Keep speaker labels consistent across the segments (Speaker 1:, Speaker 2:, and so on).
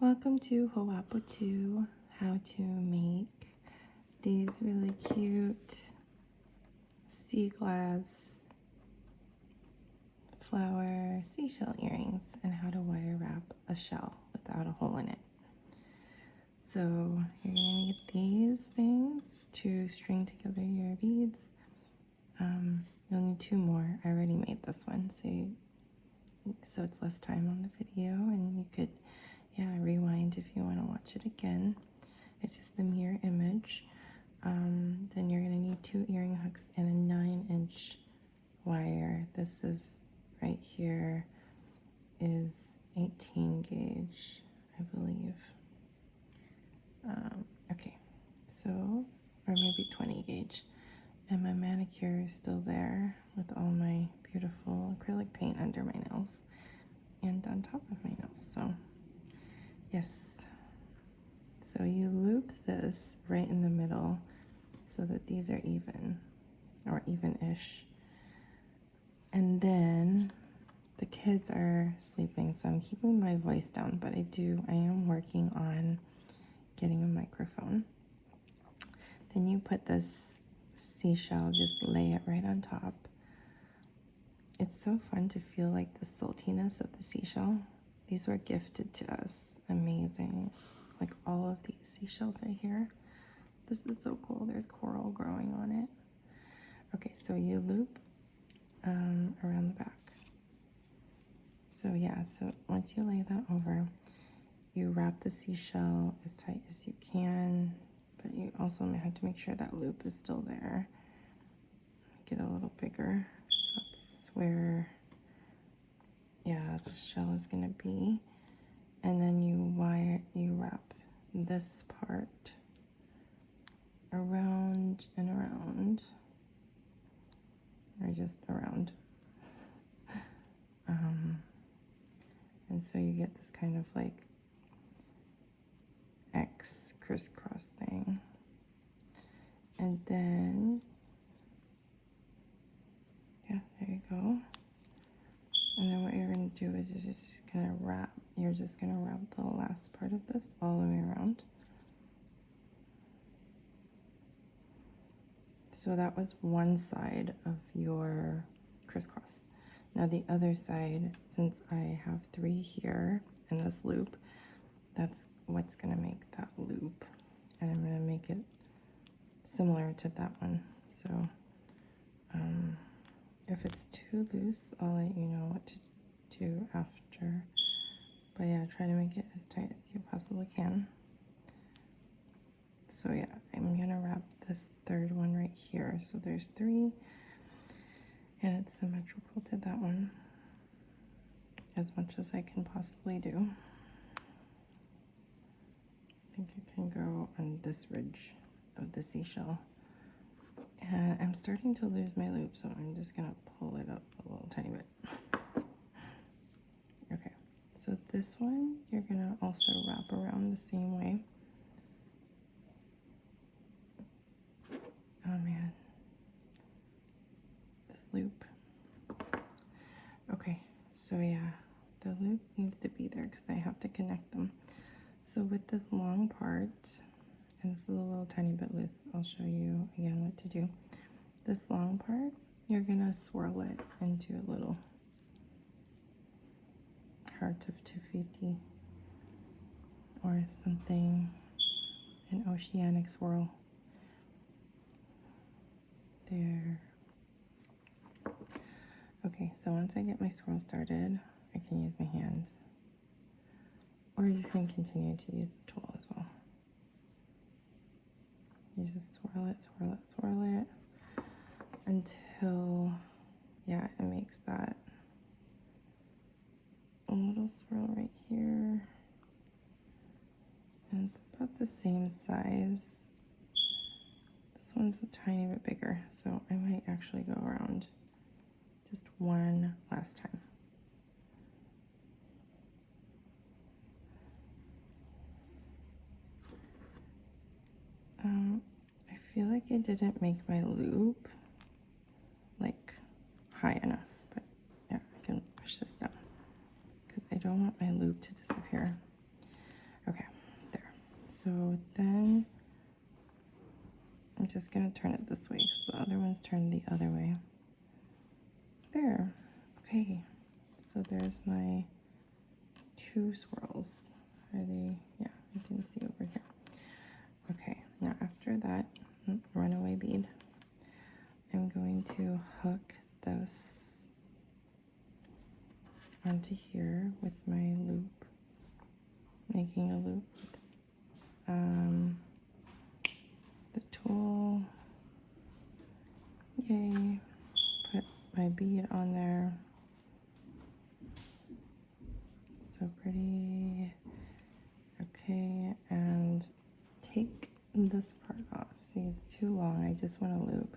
Speaker 1: Welcome to Howap'o 2, how to make these really cute sea glass flower seashell earrings and how to wire wrap a shell without a hole in it. So you're gonna need these things to string together your beads. You'll need 2 more. I already made this one, so it's less time on the video, and you could rewind if you want to watch it again. It's just the mirror image. Then you're going to need 2 earring hooks and a 9-inch wire. This is right here is 18 gauge, I believe. Okay, so, or maybe 20 gauge. And my manicure is still there with all my beautiful acrylic paint under my nails and on top of my nails. So yes, so you loop this right in the middle so that these are even, or even-ish. And then the kids are sleeping, so I'm keeping my voice down, but I am working on getting a microphone. Then you put this seashell, just lay it right on top. It's so fun to feel like the saltiness of the seashell. These were gifted to us. Amazing. Like all of these seashells right here. This is so cool. There's coral growing on it. Okay, so you loop around the back. So yeah, so once you lay that over, you wrap the seashell as tight as you can, but you also have to make sure that loop is still there. Get a little bigger. So that's where, the shell is gonna be. And then you wrap this part around and around, or just around. And so you get this kind of like X crisscross thing. And then, there you go. And then what you're gonna do is you're just gonna wrap the last part of this all the way around. So that was one side of your crisscross. Now the other side, since I have 3 here in this loop, that's what's gonna make that loop. And I'm gonna make it similar to that one. So if it's too loose, I'll let you know what to do after. But yeah, try to make it as tight as you possibly can. So yeah, I'm gonna wrap this 3rd one right here. So there's 3, and it's symmetrical to that one as much as I can possibly do. I think it can go on this ridge of the seashell. And I'm starting to lose my loop, so I'm just gonna pull it up a little tiny bit. Okay, so this one you're gonna also wrap around the same way. Oh man, this loop. Okay, so yeah, the loop needs to be there because I have to connect them. So with this long part, and this is a little tiny bit loose, I'll show you again what to do. This long part, you're gonna swirl it into a little heart of Tufiti or something, an oceanic swirl. There. Okay, so once I get my swirl started, I can use my hands, or you can continue to use the tool as well. You just swirl it, swirl it, swirl it until, it makes that a little swirl right here. And it's about the same size. This one's a tiny bit bigger, so I might actually go around just one last time. I feel like I didn't make my loop like high enough, but yeah, I can push this down because I don't want my loop to disappear. So then I'm just gonna turn it this way so the other one's turned the other way. There. Okay. So there's my 2 swirls. Are they? Yeah, you can see over here. Okay, now after that, runaway bead, I'm going to hook this onto here with my loop, making a loop. The tool, yay, put my bead on there. So pretty. Okay, and take this part off. See, it's too long. I just want a loop.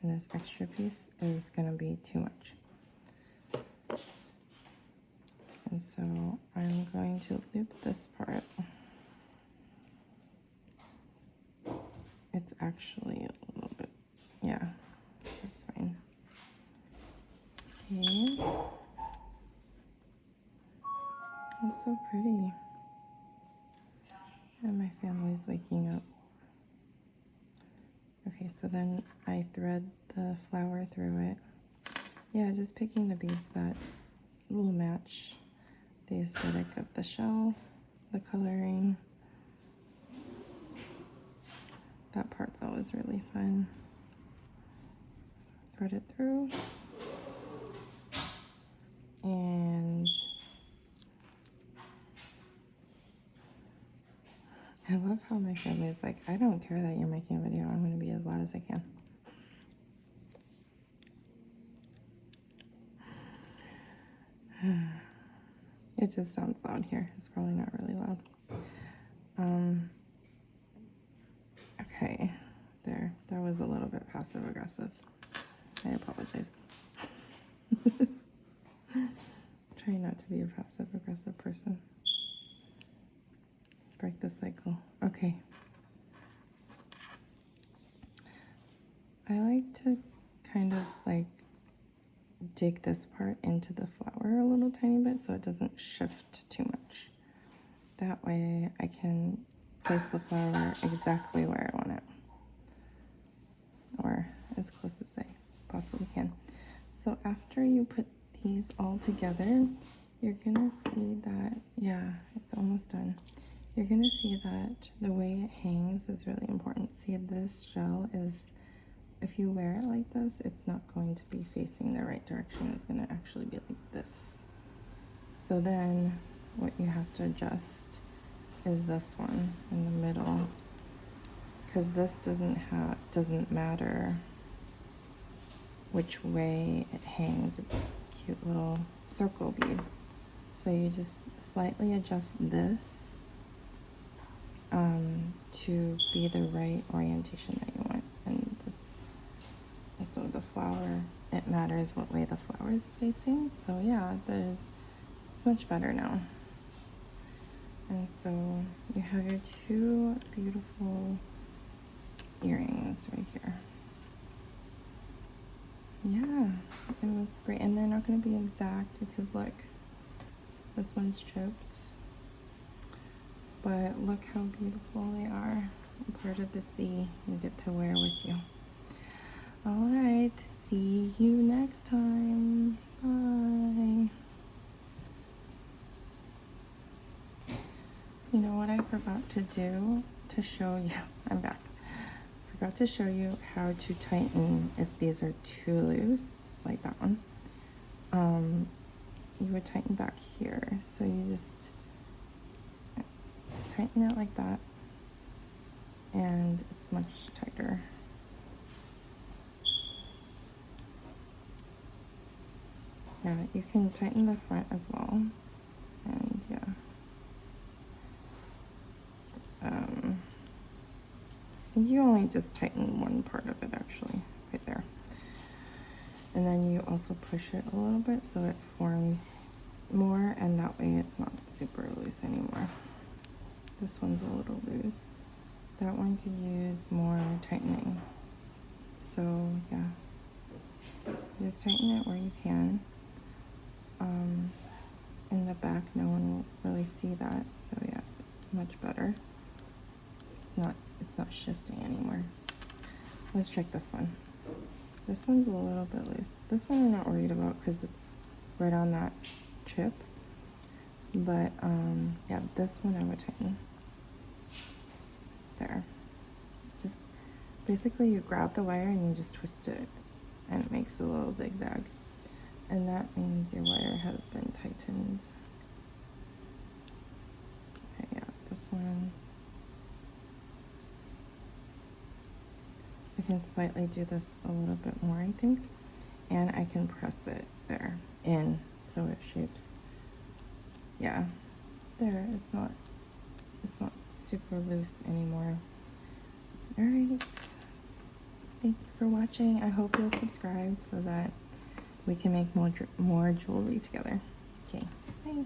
Speaker 1: And this extra piece is going to be too much. And so I'm going to loop this part. It's actually a little bit, yeah, that's fine. Okay. That's so pretty. And my family's waking up. Okay, so then I thread the flower through it. Yeah, just picking the beads that will match the aesthetic of the shell, the coloring. That part's always really fun. Thread it through. And I love how my family's like, I don't care that you're making a video. I'm going to be as loud as I can. It just sounds loud here. It's probably not really loud. Okay, there. That was a little bit passive aggressive. I apologize. Try not to be a passive aggressive person. Break the cycle. Okay. I like to kind of like dig this part into the flower a little tiny bit so it doesn't shift too much. That way I can place the flower exactly where I want it, or as close as I possibly can. So after you put these all together, you're gonna see that, yeah, it's almost done. You're gonna see that the way it hangs is really important. See, this shell is, if you wear it like this, it's not going to be facing the right direction. It's gonna actually be like this. So then what you have to adjust is this one in the middle, because this doesn't matter which way it hangs. It's a cute little circle bead. So you just slightly adjust this to be the right orientation that you want. And this, so the flower, it matters what way the flower is facing. So yeah, it's much better now. And so you have your 2 beautiful earrings right here. Yeah, it was great. And they're not going to be exact because look, this one's chipped. But look how beautiful they are. Part of the sea you get to wear with you. All right, see you next time. Bye. You know what I forgot to do to show you? I'm back. Forgot to show you how to tighten if these are too loose, like that one. You would tighten back here. So you just tighten it like that, and it's much tighter. Yeah, you can tighten the front as well, and yeah. You only just tighten one part of it actually, right there. And then you also push it a little bit so it forms more, and that way it's not super loose anymore. This one's a little loose. That one could use more tightening. So yeah, just tighten it where you can. In the back, no one will really see that. So yeah, it's much better. it's not shifting anymore. Let's check this one. This one's a little bit loose. This one I'm not worried about because it's right on that chip. But yeah, this one I would tighten. There. Just basically you grab the wire and you just twist it and it makes a little zigzag. And that means your wire has been tightened. Okay, yeah, this one. I can slightly do this a little bit more, I think. And I can press it there in so it shapes. Yeah, there, it's not super loose anymore. All right, thank you for watching. I hope you'll subscribe so that we can make more jewelry together. Okay, bye.